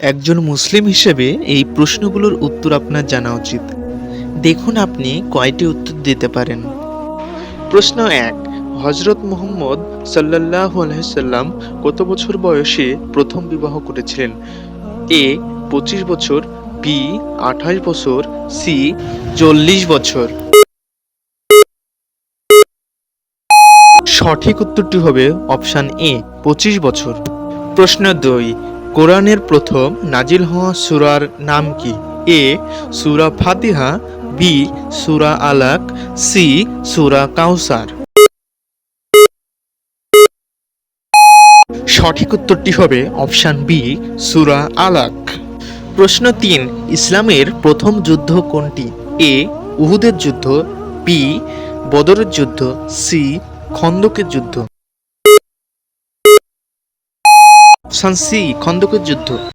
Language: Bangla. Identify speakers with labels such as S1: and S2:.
S1: একজন মুসলিম হিসেবে এই প্রশ্নগুলোর উত্তর আপনার জানা উচিত। দেখুন আপনি কয়টি উত্তর দিতে পারেন। প্রশ্ন ১, হযরত মুহাম্মদ সাল্লাল্লাহু আলাইহি সাল্লাম কত বছর বয়সে প্রথম বিবাহ করেছিলেন? এ ২৫ বছর, বি ২৮ বছর, সি ৪০ বছর। সঠিক উত্তরটি হবে অপশান এ ২৫ বছর। প্রশ্ন ২, কোরআনের প্রথম নাজিল হওয়া সূরার নাম কি? এ সূরা ফাতিহা, বি সূরা আলাক, সি সূরা কাউসার। সঠিক উত্তরটি হবে অপশান বি সূরা আলাক। প্রশ্ন ৩, ইসলামের প্রথম যুদ্ধ কোনটি? এ উহুদের যুদ্ধ, বি বদরের যুদ্ধ, সি খন্দকের যুদ্ধ। অপশান সি খন্দকের যুদ্ধ।